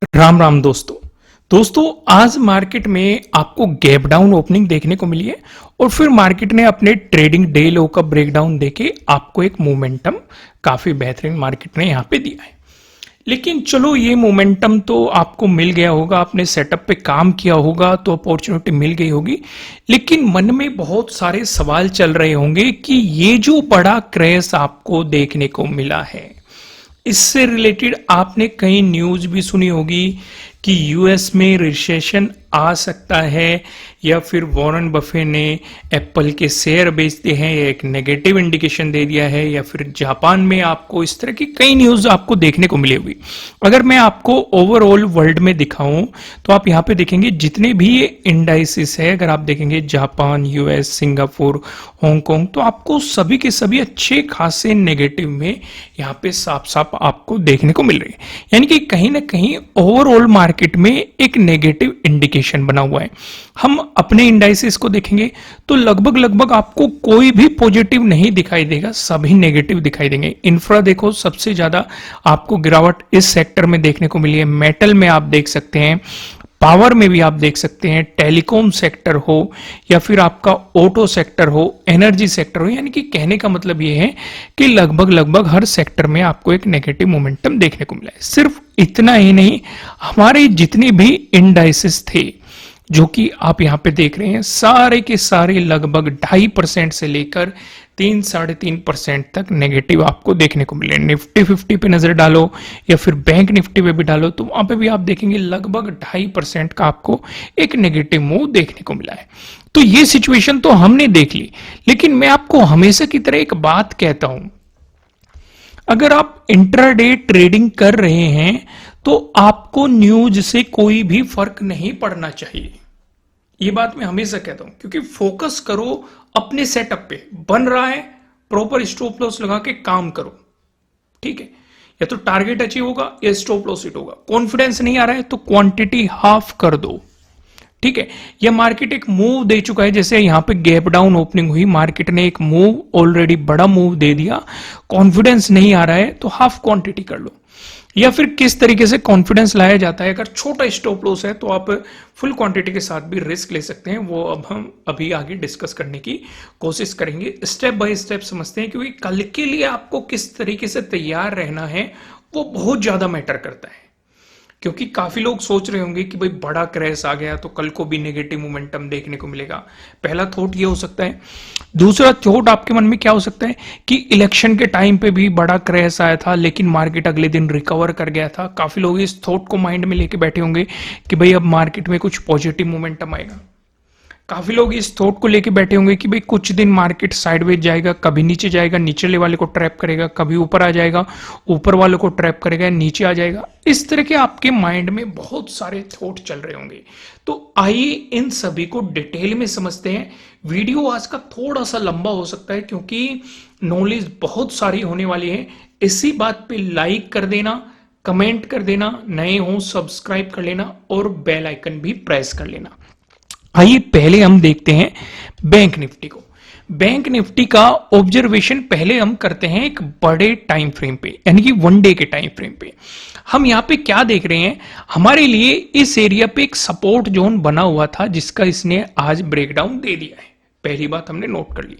राम राम दोस्तों आज मार्केट में आपको गैप डाउन ओपनिंग देखने को मिली है और फिर मार्केट ने अपने ट्रेडिंग डे लो का ब्रेकडाउन देके आपको एक मोमेंटम काफी बेहतरीन मार्केट ने यहाँ पे दिया है। लेकिन चलो ये मोमेंटम तो आपको मिल गया होगा, आपने सेटअप पे काम किया होगा तो अपॉर्चुनिटी मिल गई होगी, लेकिन मन में बहुत सारे सवाल चल रहे होंगे कि ये जो बड़ा क्रैश आपको देखने को मिला है इससे रिलेटेड आपने कई न्यूज भी सुनी होगी कि यूएस में रिसेशन आ सकता है या फिर वॉरेन बफे ने एप्पल के शेयर बेचते हैं या एक नेगेटिव इंडिकेशन दे दिया है, या फिर जापान में आपको इस तरह की कई न्यूज आपको देखने को मिली होगी। अगर मैं आपको ओवरऑल वर्ल्ड में दिखाऊं तो आप यहां पे देखेंगे जितने भी ये इंडाइसिस है, अगर आप देखेंगे जापान, यूएस, सिंगापुर, हांगकांग, तो आपको सभी के सभी अच्छे खासे नेगेटिव में यहाँ पे साफ साफ आपको देखने को मिल रही है। यानी कि कहीं ना कहीं ओवरऑल मार्केट में एक नेगेटिव इंडिकेशन बना हुआ है। हम अपने इंडाइसिस को देखेंगे तो लगभग आपको कोई भी पॉजिटिव नहीं दिखाई देगा, सभी नेगेटिव दिखाई देंगे। इंफ्रा देखो सबसे ज्यादा आपको गिरावट इस सेक्टर में देखने को मिली है। मेटल में आप देख सकते हैं, पावर में भी आप देख सकते हैं, टेलीकॉम सेक्टर हो या फिर आपका ऑटो सेक्टर हो, एनर्जी सेक्टर हो, यानी कि कहने का मतलब ये है कि लगभग हर सेक्टर में आपको एक नेगेटिव मोमेंटम देखने को मिला है। सिर्फ इतना ही नहीं, हमारे जितने भी इंडाइसेस थे जो कि आप यहां पे देख रहे हैं सारे के सारे लगभग 2.5% से लेकर 3-3.5% तक नेगेटिव आपको देखने को मिले। निफ्टी 50 पे नजर डालो या फिर बैंक निफ्टी पे भी डालो तो वहां पे भी आप देखेंगे लगभग 2.5% का आपको एक नेगेटिव मूव देखने को मिला है। तो ये सिचुएशन तो हमने देख ली, लेकिन मैं आपको हमेशा की तरह एक बात कहता हूं, अगर आप इंट्राडे ट्रेडिंग कर रहे हैं तो आपको न्यूज से कोई भी फर्क नहीं पड़ना चाहिए। ये बात मैं हमेशा कहता हूं, क्योंकि फोकस करो अपने सेटअप पे, बन रहा है प्रॉपर स्टॉप लॉस लगा के काम करो, ठीक है। या तो टारगेट अचीव होगा या स्टॉप लॉस हिट होगा। कॉन्फिडेंस नहीं आ रहा है तो क्वांटिटी हाफ कर दो, ठीक है। यह मार्केट एक मूव दे चुका है, जैसे यहां पे गैप डाउन ओपनिंग हुई, मार्केट ने एक मूव ऑलरेडी बड़ा मूव दे दिया। कॉन्फिडेंस नहीं आ रहा है तो हाफ क्वांटिटी कर लो। या फिर किस तरीके से कॉन्फिडेंस लाया जाता है, अगर छोटा स्टॉप लॉस है तो आप फुल क्वांटिटी के साथ भी रिस्क ले सकते हैं। वो अब हम अभी आगे डिस्कस करने की कोशिश करेंगे, स्टेप बाय स्टेप समझते हैं, क्योंकि कल के लिए आपको किस तरीके से तैयार रहना है वो बहुत ज्यादा मैटर करता है। क्योंकि काफी लोग सोच रहे होंगे कि भाई बड़ा क्रैश आ गया तो कल को भी नेगेटिव मोमेंटम देखने को मिलेगा। पहला थॉट ये हो सकता है। दूसरा थॉट आपके मन में क्या हो सकता है कि इलेक्शन के टाइम पे भी बड़ा क्रैश आया था लेकिन मार्केट अगले दिन रिकवर कर गया था। काफी लोग इस थॉट को माइंड में लेके बैठे होंगे कि भाई अब मार्केट में कुछ पॉजिटिव मोमेंटम आएगा। काफी लोग इस थॉट को लेके बैठे होंगे कि भाई कुछ दिन मार्केट साइडवेज जाएगा, कभी नीचे जाएगा, नीचे वाले को ट्रैप करेगा, कभी ऊपर आ जाएगा, ऊपर वाले को ट्रैप करेगा, नीचे आ जाएगा। इस तरह के आपके माइंड में बहुत सारे थॉट चल रहे होंगे। तो आइए इन सभी को डिटेल में समझते हैं। वीडियो आज का थोड़ा सा लंबा हो सकता है क्योंकि नॉलेज बहुत सारी होने वाली है। इसी बात पे लाइक कर देना, कमेंट कर देना, नए हो सब्सक्राइब कर लेना और बेल आइकन भी प्रेस कर लेना। आइए पहले हम देखते हैं बैंक निफ्टी को। बैंक निफ्टी का ऑब्जर्वेशन पहले हम करते हैं एक बड़े टाइम फ्रेम पे, यानी कि 1 डे के टाइम फ्रेम पे। हम यहां पे क्या देख रहे हैं, हमारे लिए इस एरिया पे एक सपोर्ट जोन बना हुआ था जिसका इसने आज ब्रेकडाउन दे दिया है। पहली बात हमने नोट कर ली।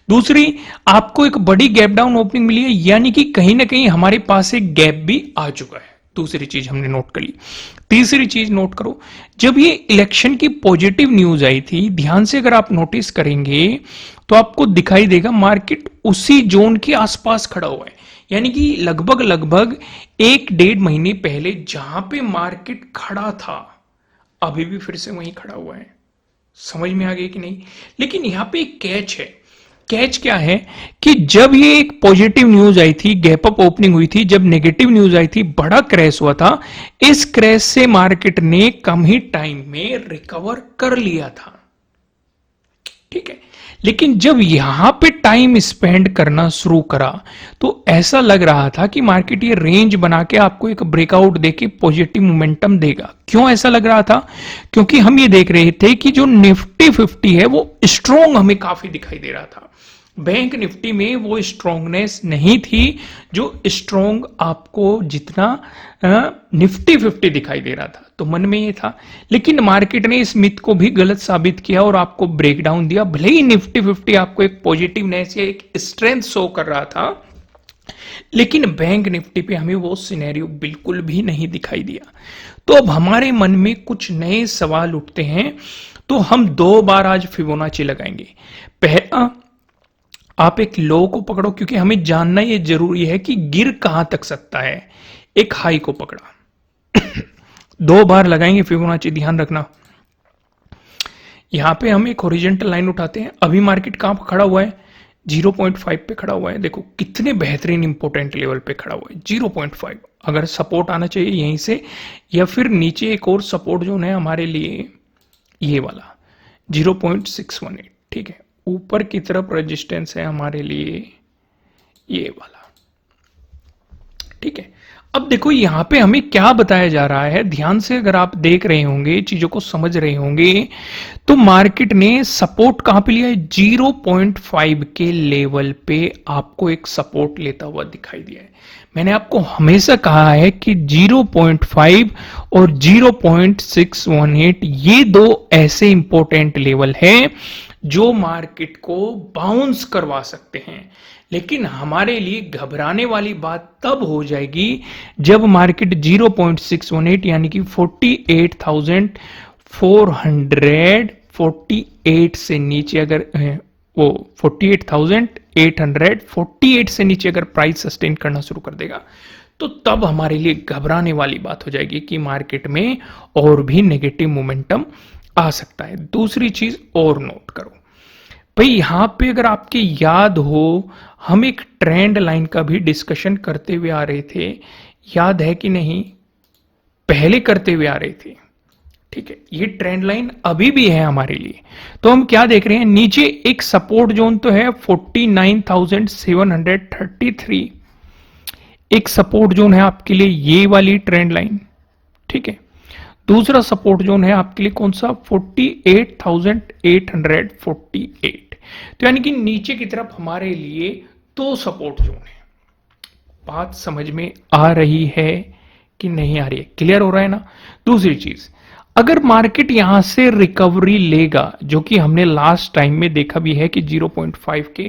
दूसरी, आपको एक बड़ी गैप डाउन ओपनिंग मिली है, यानी कि कहीं ना कहीं हमारे पास एक गैप भी आ चुका है। दूसरी चीज हमने नोट कर ली। तीसरी चीज नोट करो, जब ये इलेक्शन की पॉजिटिव न्यूज आई थी, ध्यान से अगर आप नोटिस करेंगे तो आपको दिखाई देगा मार्केट उसी जोन के आसपास खड़ा हुआ है। यानी कि लगभग 1-1.5 महीने पहले जहां पे मार्केट खड़ा था अभी भी फिर से वहीं खड़ा हुआ है। समझ में आ गई कि नहीं? लेकिन यहां पे एक कैच है। कैच क्या है कि जब ये एक पॉजिटिव न्यूज आई थी, गैप अप ओपनिंग हुई थी, जब नेगेटिव न्यूज आई थी, बड़ा क्रैश हुआ था, इस क्रैश से मार्केट ने कम ही टाइम में रिकवर कर लिया था, ठीक है। लेकिन जब यहां पे टाइम स्पेंड करना शुरू करा तो ऐसा लग रहा था कि मार्केट ये रेंज बना के आपको एक ब्रेकआउट देके पॉजिटिव मोमेंटम देगा। क्यों ऐसा लग रहा था? क्योंकि हम ये देख रहे थे कि जो निफ्टी 50 है वो स्ट्रॉन्ग हमें काफी दिखाई दे रहा था। बैंक निफ्टी में वो स्ट्रोंगनेस नहीं थी जो स्ट्रोंग आपको जितना निफ्टी 50 दिखाई दे रहा था, तो मन में ये था। लेकिन मार्केट ने इस मिथ को भी गलत साबित किया और आपको ब्रेकडाउन दिया। भले ही निफ्टी 50 आपको एक पॉजिटिवनेस या एक स्ट्रेंथ शो कर रहा था, लेकिन बैंक निफ्टी पे हमें वो सिनेरियो बिल्कुल भी नहीं दिखाई दिया। तो अब हमारे मन में कुछ नए सवाल उठते हैं, तो हम 2 बार आज फिबोनाची लगाएंगे। पहला, आप एक लो को पकड़ो, क्योंकि हमें जानना ये जरूरी है कि गिर कहां तक सकता है। एक हाई को पकड़ा 2 बार लगाएंगे फिबोनाची, ध्यान रखना। यहां पे हम एक हॉरिजॉन्टल लाइन उठाते हैं। अभी मार्केट कहां पर खड़ा हुआ है? 0.5 पे खड़ा हुआ है। देखो कितने बेहतरीन इंपोर्टेंट लेवल पे खड़ा हुआ है 0.5। अगर सपोर्ट आना चाहिए यहीं से, या फिर नीचे एक और सपोर्ट जोन है हमारे लिए ये वाला 0.618। ठीक है, ऊपर की तरफ रेजिस्टेंस है हमारे लिए ये वाला। ठीक है, अब देखो यहां पे हमें क्या बताया जा रहा है, ध्यान से अगर आप देख रहे होंगे, चीजों को समझ रहे होंगे, तो मार्केट ने सपोर्ट कहां पे लिया है? 0.5 के लेवल पे आपको एक सपोर्ट लेता हुआ दिखाई दिया है। मैंने आपको हमेशा कहा है कि 0.5 और 0.618 ये दो ऐसे इंपॉर्टेंट लेवल हैं जो मार्केट को बाउंस करवा सकते हैं। लेकिन हमारे लिए घबराने वाली बात तब हो जाएगी जब मार्केट 0.618 यानी कि 48,448 से नीचे, अगर वो 48,848 से नीचे अगर प्राइस सस्टेन करना शुरू कर देगा, तो तब हमारे लिए घबराने वाली बात हो जाएगी कि मार्केट में और भी नेगेटिव मोमेंटम आ सकता है। दूसरी चीज और नोट करो भाई, यहां पे अगर आपके याद हो, हम एक ट्रेंड लाइन का भी डिस्कशन करते हुए आ रहे थे, याद है कि नहीं? पहले करते हुए आ रहे थे। ठीक है, ये ट्रेंड लाइन अभी भी है हमारे लिए। तो हम क्या देख रहे हैं, नीचे एक सपोर्ट जोन तो है 49,733, एक सपोर्ट जोन है आपके लिए ये वाली ट्रेंड लाइन। ठीक है, दूसरा सपोर्ट जोन है आपके लिए कौन सा? 48,848। तो यानी कि नीचे की तरफ हमारे लिए दो सपोर्ट जोन है। बात समझ में आ रही है कि नहीं आ रही है? क्लियर हो रहा है ना? दूसरी चीज, अगर मार्केट यहां से रिकवरी लेगा, जो कि हमने लास्ट टाइम में देखा भी है कि 0.5 के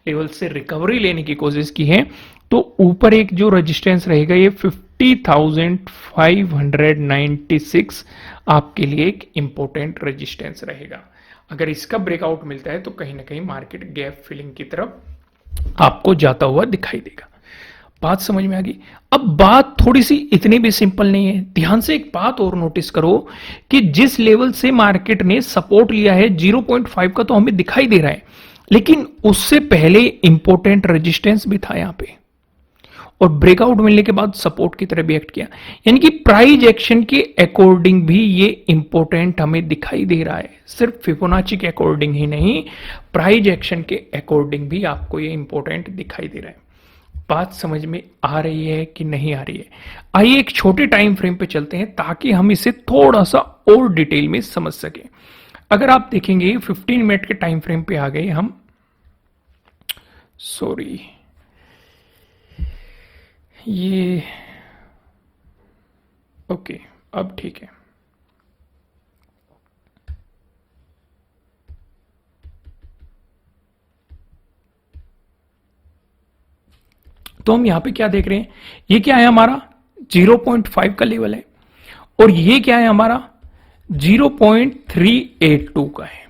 लेवल से रिकवरी लेने की कोशिश की है, तो ऊपर एक जो रेजिस्टेंस रहेगा ये 50,596 आपके लिए एक इंपॉर्टेंट रेजिस्टेंस रहेगा। अगर इसका ब्रेकआउट मिलता है तो कहीं ना कहीं मार्केट गैप फिलिंग की तरफ आपको जाता हुआ दिखाई देगा। बात समझ में आ गई? अब बात थोड़ी सी इतनी भी सिंपल नहीं है। ध्यान से एक बात और नोटिस करो कि जिस लेवल से मार्केट ने सपोर्ट लिया है 0.5 का तो हमें दिखाई दे रहा है, लेकिन उससे पहले इंपॉर्टेंट रेजिस्टेंस भी था यहां पे, और ब्रेकआउट मिलने के बाद सपोर्ट की तरह भी एक्ट किया। यानी कि प्राइस एक्शन के अकॉर्डिंग भी ये इंपॉर्टेंट हमें दिखाई दे रहा है। सिर्फ फिबोनाची के अकॉर्डिंग ही नहीं, प्राइस एक्शन के अकॉर्डिंग भी आपको ये इंपॉर्टेंट दिखाई दे रहा है। बात समझ में आ रही है कि नहीं आ रही है? आइए एक छोटे टाइम फ्रेम पे चलते हैं ताकि हम इसे थोड़ा सा और डिटेल में समझ सकें। अगर आप देखेंगे 15 मिनट के टाइम फ्रेम पे आ गए हम, सॉरी ये ओके, अब ठीक है। तो हम यहां पे क्या देख रहे हैं, ये क्या है हमारा 0.5 का लेवल है, और ये क्या है हमारा 0.382 का है।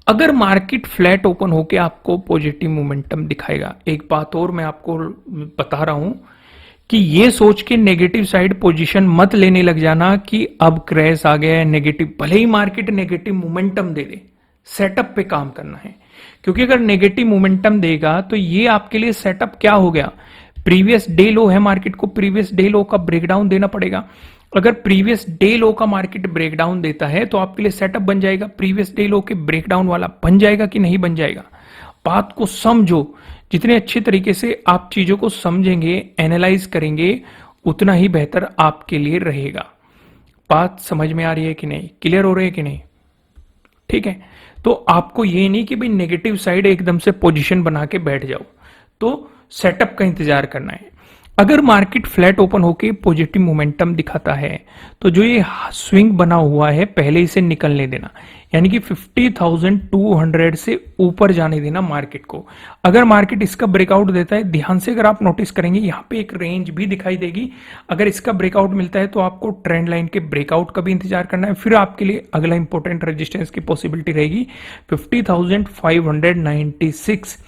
अगर मार्केट फ्लैट ओपन होकर आपको पॉजिटिव मोमेंटम दिखाएगा, एक बात और मैं आपको बता रहा हूं कि ये सोच के नेगेटिव साइड पोजीशन मत लेने लग जाना कि अब क्रैश आ गया है नेगेटिव। भले ही मार्केट नेगेटिव मोमेंटम दे दे, सेटअप पे काम करना है, क्योंकि अगर नेगेटिव मोमेंटम देगा तो ये आपके लिए सेटअप क्या हो गया, प्रीवियस डे लो है, मार्केट को प्रीवियस डे लो का ब्रेकडाउन देना पड़ेगा। अगर प्रीवियस डे लो का मार्केट ब्रेकडाउन देता है तो आपके लिए सेटअप बन जाएगा, प्रीवियस डे लो के ब्रेकडाउन वाला बन जाएगा कि नहीं बन जाएगा। बात को समझो, जितने अच्छे तरीके से आप चीजों को समझेंगे, एनालाइज करेंगे, उतना ही बेहतर आपके लिए रहेगा। बात समझ में आ रही है कि नहीं? क्लियर हो रही है कि नहीं? ठीक है, तो आपको ये नहीं कि भाई नेगेटिव साइड एकदम से पोजीशन बना के बैठ जाओ, तो सेटअप का इंतजार करना है। अगर मार्केट फ्लैट ओपन होके पॉजिटिव मोमेंटम दिखाता है तो जो ये स्विंग बना हुआ है पहले इसे निकलने देना, यानी कि 50,200 से ऊपर जाने देना मार्केट को। अगर मार्केट इसका ब्रेकआउट देता है, ध्यान से अगर आप नोटिस करेंगे यहाँ पे एक रेंज भी दिखाई देगी। अगर इसका ब्रेकआउट मिलता है तो आपको ट्रेंड लाइन के ब्रेकआउट का भी इंतजार करना है। फिर आपके लिए अगला इंपॉर्टेंट रेजिस्टेंस की पॉसिबिलिटी रहेगी 50,596।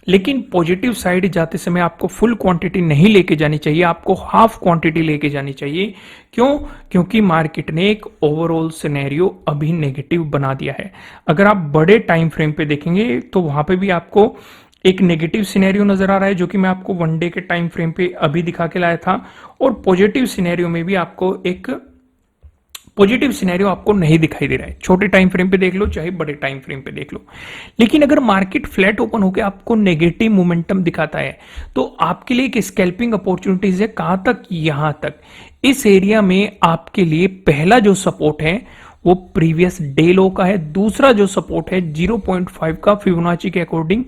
लेकिन पॉजिटिव साइड जाते समय आपको फुल क्वांटिटी नहीं लेके जानी चाहिए, आपको हाफ क्वांटिटी लेके जानी चाहिए। क्यों? क्योंकि मार्केट ने एक ओवरऑल सिनेरियो अभी नेगेटिव बना दिया है। अगर आप बड़े टाइम फ्रेम पे देखेंगे तो वहां पे भी आपको एक नेगेटिव सिनेरियो नजर आ रहा है, जो कि मैं आपको वन डे के टाइम फ्रेम पे अभी दिखा के लाया था। और पॉजिटिव सिनेरियो में भी आपको एक पॉजिटिव सिनेरियो आपको नहीं दिखाई दे रहा है। छोटे टाइम फ्रेम पे देख लो चाहे बड़े टाइम फ्रेम पे देख लो। लेकिन अगर मार्केट फ्लैट ओपन होकर आपको नेगेटिव मोमेंटम दिखाता है तो आपके लिए एक स्कैल्पिंग अपॉर्चुनिटीज है। कहां तक? यहां तक। इस एरिया में आपके लिए पहला जो सपोर्ट है वो प्रीवियस डे लो का है। दूसरा जो सपोर्ट है 0.5 का फिबोनाची के अकॉर्डिंग,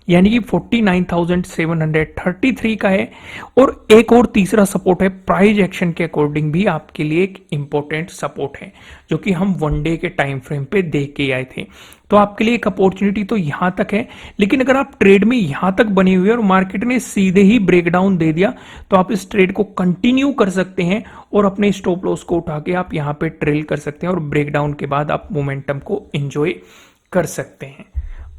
यानी कि 49,733 का है। और एक और तीसरा सपोर्ट है प्राइस एक्शन के अकॉर्डिंग भी आपके लिए एक इंपॉर्टेंट सपोर्ट है, जो कि हम वन डे के टाइम फ्रेम पे देख के आए थे। तो आपके लिए एक अपॉर्चुनिटी तो यहां तक है। लेकिन अगर आप ट्रेड में यहां तक बने हुए और मार्केट ने सीधे ही ब्रेकडाउन दे दिया तो आप इस ट्रेड को कंटिन्यू कर सकते हैं और अपने स्टॉप लॉस को उठा के आप यहां पे ट्रेल कर सकते हैं और ब्रेकडाउन के बाद आप मोमेंटम को एंजॉय कर सकते हैं।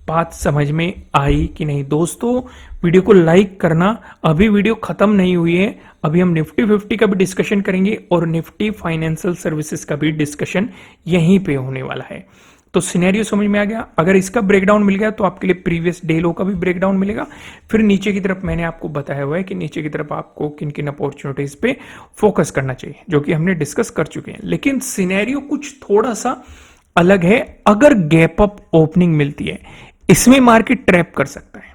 बात समझ में आई कि नहीं दोस्तों? वीडियो को लाइक करना। अभी वीडियो खत्म नहीं हुई है, अभी हम निफ्टी 50 का भी डिस्कशन करेंगे और निफ्टी फाइनेंशियल सर्विसेज का भी डिस्कशन यहीं पे होने वाला है। तो सिनेरियो समझ में आ गया। अगर इसका ब्रेकडाउन मिल गया तो आपके लिए प्रीवियस डे लो का भी ब्रेकडाउन मिलेगा। फिर नीचे की तरफ मैंने आपको बताया हुआ है कि नीचे की तरफ आपको किन किन अपॉर्चुनिटीज पे फोकस करना चाहिए, जो कि हमने डिस्कस कर चुके हैं। लेकिन सिनेरियो कुछ थोड़ा सा अलग है। अगर गैप अप ओपनिंग मिलती है, इसमें मार्केट ट्रैप कर सकता है।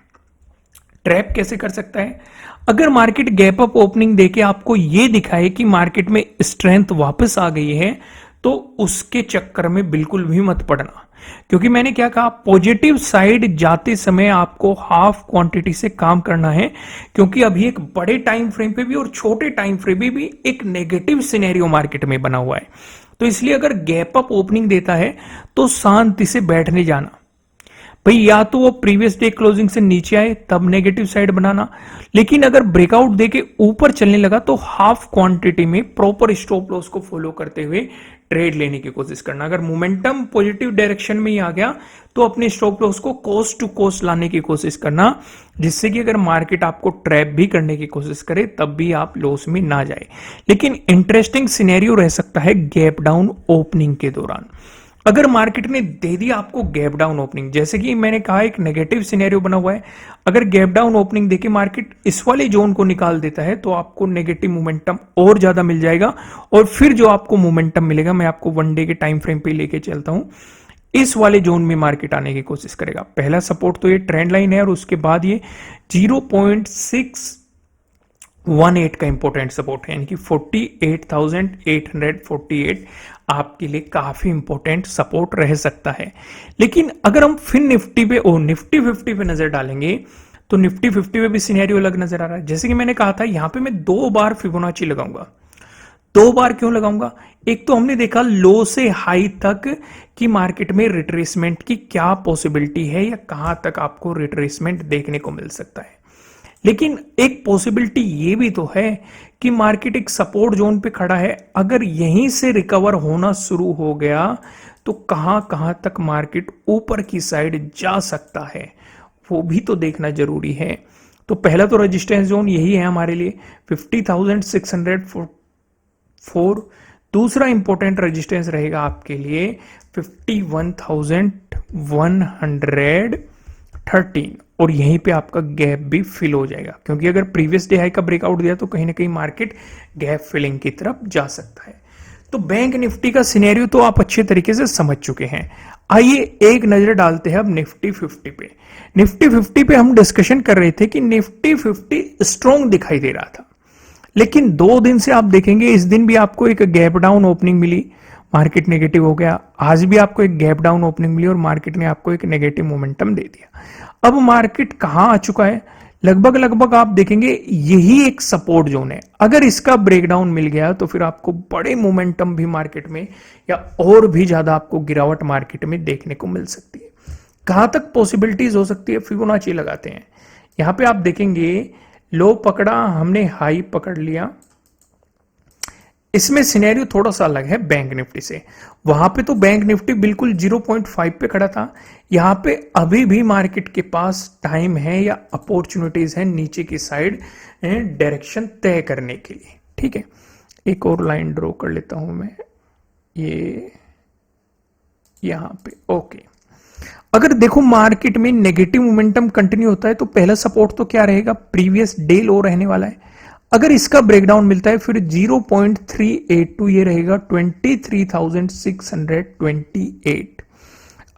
ट्रैप कैसे कर सकता है? अगर मार्केट गैप अप ओपनिंग देके आपको यह दिखाए कि मार्केट में स्ट्रेंथ वापस आ गई है तो उसके चक्कर में बिल्कुल भी मत पड़ना। क्योंकि मैंने क्या कहा, पॉजिटिव साइड जाते समय आपको हाफ क्वांटिटी से काम करना है। क्योंकि अभी एक बड़े टाइम फ्रेम पे भी और छोटे टाइम फ्रेम पे भी एक नेगेटिव सिनेरियो मार्केट में बना हुआ है। तो इसलिए अगर गैप अप ओपनिंग देता है तो शांति से बैठने जाना भाई। या तो वो प्रीवियस डे क्लोजिंग से नीचे आए तब नेगेटिव साइड बनाना, लेकिन अगर ब्रेकआउट देके ऊपर चलने लगा तो हाफ क्वांटिटी में प्रॉपर स्टॉप लॉस को फॉलो करते हुए ट्रेड लेने की कोशिश करना। अगर मोमेंटम पॉजिटिव डायरेक्शन में ही आ गया तो अपने स्टॉप लॉस को कोस्ट टू कोस्ट लाने की कोशिश करना, जिससे कि अगर मार्केट आपको ट्रैप भी करने की कोशिश करे तब भी आप लॉस में ना जाए। लेकिन इंटरेस्टिंग सिनेरियो रह सकता है गैप डाउन ओपनिंग के दौरान। अगर मार्केट ने दे दिया आपको गैप डाउन ओपनिंग, जैसे कि मैंने कहा एक नेगेटिव सिनेरियो बना हुआ है, अगर गैप डाउन ओपनिंग देके मार्केट इस वाले जोन को निकाल देता है तो आपको नेगेटिव मोमेंटम और ज्यादा मिल जाएगा। और फिर जो आपको मोमेंटम मिलेगा, मैं आपको वन डे के टाइम फ्रेम पे लेके चलता हूं, इस वाले जोन में मार्केट आने की कोशिश करेगा। पहला सपोर्ट तो ये ट्रेंड लाइन है और उसके बाद ये 0.618 का इंपॉर्टेंट सपोर्ट है, यानी कि 48,848 आपके लिए काफी इंपॉर्टेंट सपोर्ट रह सकता है। लेकिन अगर हम फिर निफ्टी पे निफ्टी 50 पे नजर डालेंगे तो निफ्टी 50 पे भी सिनेरियो अलग नजर आ रहा है। जैसे कि मैंने कहा था यहां पे मैं 2 बार फिबोनाची लगाऊंगा। 2 बार क्यों लगाऊंगा? एक तो हमने देखा लो से हाई तक कि मार्केट में रिट्रेसमेंट की क्या पॉसिबिलिटी है या कहां तक आपको रिट्रेसमेंट देखने को मिल सकता है। लेकिन एक पॉसिबिलिटी ये भी तो है कि मार्केट एक सपोर्ट जोन पे खड़ा है। अगर यहीं से रिकवर होना शुरू हो गया तो कहां कहां तक मार्केट ऊपर की साइड जा सकता है, वो भी तो देखना जरूरी है। तो पहला तो रेजिस्टेंस जोन यही है हमारे लिए 50,604। दूसरा इंपॉर्टेंट रेजिस्टेंस रहेगा आपके लिए 51,113 और यहीं पे आपका गैप भी फिल हो जाएगा। क्योंकि अगर प्रीवियस डे हाई का ब्रेकआउट दिया तो कहीं ना कहीं मार्केट गैप फिलिंग की तरफ जा सकता है। तो बैंक निफ्टी का सिनेरियो तो आप अच्छे तरीके से समझ चुके हैं। आइए एक नजर डालते हैं अब निफ्टी 50 पे। निफ्टी 50 पे हम डिस्कशन कर रहे थे कि निफ्टी 50 स्ट्रॉन्ग दिखाई दे रहा था, लेकिन 2 दिन से आप देखेंगे इस दिन भी आपको एक गैप डाउन ओपनिंग मिली, मार्केट नेगेटिव हो गया, आज भी आपको एक गैप डाउन ओपनिंग मिली और मार्केट ने आपको एक नेगेटिव मोमेंटम दे दिया। अब मार्केट कहां आ चुका है, लगभग आप देखेंगे यही एक सपोर्ट जोन है। अगर इसका ब्रेकडाउन मिल गया तो फिर आपको बड़े मोमेंटम भी मार्केट में या और भी ज्यादा आपको गिरावट मार्केट में देखने को मिल सकती है। कहां तक पॉसिबिलिटीज हो सकती है, फिबोनाची लगाते हैं। यहां पे आप देखेंगे लो पकड़ा, हमने हाई पकड़ लिया। इसमें सिनेरियो थोड़ा सा अलग है बैंक निफ्टी से। वहां पे तो बैंक निफ्टी बिल्कुल 0.5 पे खड़ा था, यहां पे अभी भी मार्केट के पास टाइम है या अपॉर्चुनिटीज है नीचे की साइड डायरेक्शन तय करने के लिए। ठीक है, एक और लाइन ड्रॉ कर लेता हूं मैं, ये यहां पे। ओके, अगर देखो मार्केट में नेगेटिव मोमेंटम कंटिन्यू होता है तो पहला सपोर्ट तो क्या रहेगा, प्रीवियस डे लो रहने वाला है। अगर इसका ब्रेकडाउन मिलता है फिर 0.382 ये रहेगा 23,628।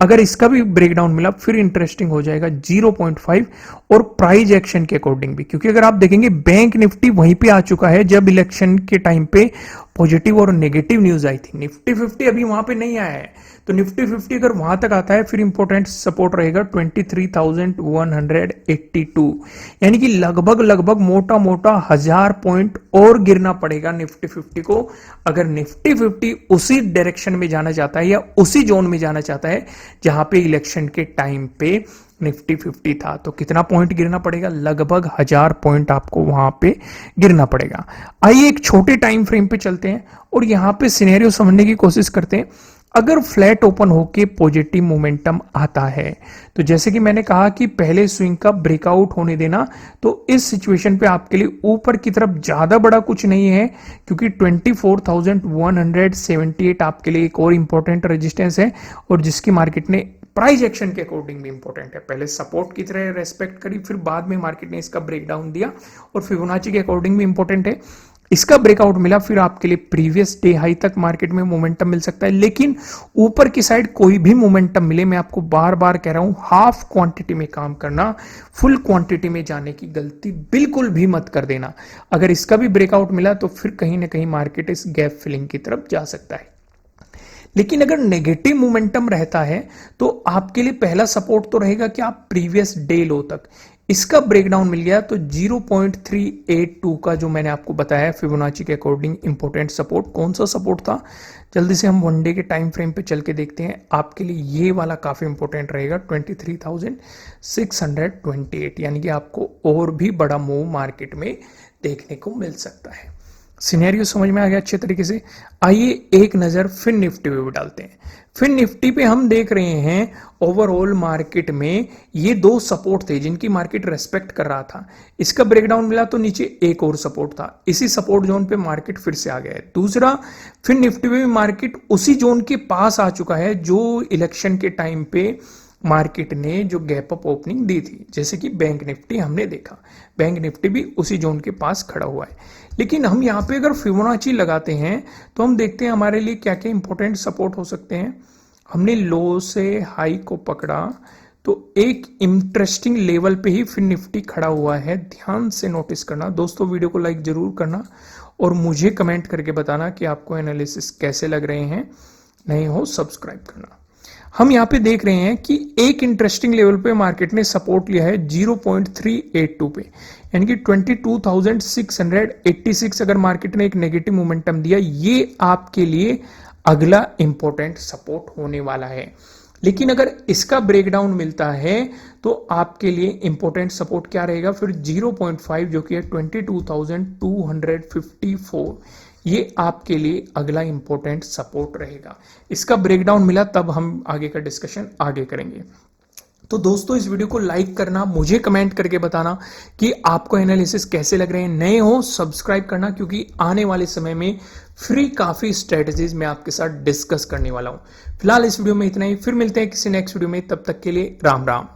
अगर इसका भी ब्रेकडाउन मिला फिर इंटरेस्टिंग हो जाएगा 0.5 और प्राइस एक्शन के अकॉर्डिंग भी, क्योंकि अगर आप देखेंगे बैंक निफ्टी वहीं पे आ चुका है जब इलेक्शन के टाइम पे पॉजिटिव और नेगेटिव न्यूज आई थी। निफ्टी 50 अभी वहां पे नहीं आया है, तो निफ्टी 50 अगर वहां तक आता है फिर इंपॉर्टेंट सपोर्ट रहेगा 23,182, यानी कि लगभग मोटा 1000 पॉइंट और गिरना पड़ेगा निफ्टी 50 को अगर निफ्टी 50 उसी डायरेक्शन में जाना चाहता है या उसी जोन में जाना चाहता है जहां पे इलेक्शन के टाइम पे निफ्टी 50 था। तो कितना पॉइंट गिरना पड़ेगा, लगभग 1000 पॉइंट आपको वहां पे गिरना पड़ेगा। आइए एक छोटे टाइम फ्रेम पे चलते हैं और यहां पे सिनेरियो समझने की कोशिश करते हैं। अगर फ्लैट ओपन होके पॉजिटिव मोमेंटम आता है तो जैसे कि मैंने कहा कि पहले स्विंग का ब्रेकआउट होने देना, तो इस सिचुएशन पे आपके लिए ऊपर की तरफ ज्यादा बड़ा कुछ नहीं है, क्योंकि 24,178 आपके लिए एक और इंपॉर्टेंट रेजिस्टेंस है और जिसकी मार्केट ने प्राइस एक्शन के अकॉर्डिंग भी इंपॉर्टेंट है। पहले सपोर्ट की तरह रेस्पेक्ट करी, फिर बाद में मार्केट ने इसका ब्रेकडाउन दिया और फिबोनाची के अकॉर्डिंग भी इंपॉर्टेंट है। इसका ब्रेकआउट मिला फिर आपके लिए प्रीवियस डे हाई तक मार्केट में मोमेंटम मिल सकता है, लेकिन ऊपर की साइड कोई भी मोमेंटम मिले, मैं आपको बार बार कह रहा हूं हाफ क्वांटिटी में काम करना, फुल क्वांटिटी में जाने की गलती बिल्कुल भी मत कर देना। अगर इसका भी ब्रेकआउट मिला तो फिर कहीं ना कहीं मार्केट इस गैप फिलिंग की तरफ जा सकता है। लेकिन अगर नेगेटिव मोमेंटम रहता है तो आपके लिए पहला सपोर्ट तो रहेगा कि आप प्रीवियस डे लो तक, इसका ब्रेकडाउन मिल गया तो 0.382 का जो मैंने आपको बताया फिबोनाची के अकॉर्डिंग इंपॉर्टेंट सपोर्ट, कौन सा सपोर्ट था, जल्दी से हम वन डे के टाइम फ्रेम पे चल के देखते हैं। आपके लिए ये वाला काफी इंपॉर्टेंट रहेगा 23,628, यानी कि आपको और भी बड़ा मूव मार्केट में देखने को मिल सकता है। सिनेरियो समझ में आ गया अच्छे तरीके से। आइए एक नजर फिर निफ्टी पे भी डालते हैं। फिर निफ्टी पे हम देख रहे हैं ओवरऑल मार्केट में ये दो सपोर्ट थे जिनकी मार्केट रेस्पेक्ट कर रहा था। इसका ब्रेकडाउन मिला तो नीचे एक और सपोर्ट था, इसी सपोर्ट जोन पे मार्केट फिर से आ गया है। दूसरा, फिर निफ्टी पे भी मार्केट उसी जोन के पास आ चुका है जो इलेक्शन के टाइम पे मार्केट ने जो गैप अप ओपनिंग दी थी, जैसे कि बैंक निफ्टी हमने देखा, बैंक निफ्टी भी उसी जोन के पास खड़ा हुआ है। लेकिन हम यहाँ पे अगर फिबोनाची लगाते हैं तो हम देखते हैं हमारे लिए क्या क्या इंपॉर्टेंट सपोर्ट हो सकते हैं। हमने लो से हाई को पकड़ा तो एक इंटरेस्टिंग लेवल पे ही फिर निफ्टी खड़ा हुआ है, ध्यान से नोटिस करना। दोस्तों वीडियो को लाइक जरूर करना और मुझे कमेंट करके बताना कि आपको एनालिसिस कैसे लग रहे हैं, नहीं हो सब्सक्राइब करना। हम यहाँ पे देख रहे हैं कि एक इंटरेस्टिंग लेवल पे मार्केट ने सपोर्ट लिया है 0.382 पे, यानी कि 22,686 अगर मार्केट ने एक नेगेटिव मोमेंटम दिया, ये आपके लिए अगला इंपॉर्टेंट सपोर्ट होने वाला है। लेकिन अगर इसका ब्रेकडाउन मिलता है तो आपके लिए इंपॉर्टेंट सपोर्ट क्या रहेगा, फिर 0.5 जो कि है 22,254, ये आपके लिए अगला इंपॉर्टेंट सपोर्ट रहेगा। इसका ब्रेकडाउन मिला तब हम आगे का डिस्कशन आगे करेंगे। तो दोस्तों इस वीडियो को लाइक करना, मुझे कमेंट करके बताना कि आपको एनालिसिस कैसे लग रहे हैं, नए हो सब्सक्राइब करना, क्योंकि आने वाले समय में फ्री काफी स्ट्रेटजीज मैं आपके साथ डिस्कस करने वाला हूं। फिलहाल इस वीडियो में इतना ही, फिर मिलते हैं किसी नेक्स्ट वीडियो में, तब तक के लिए राम राम।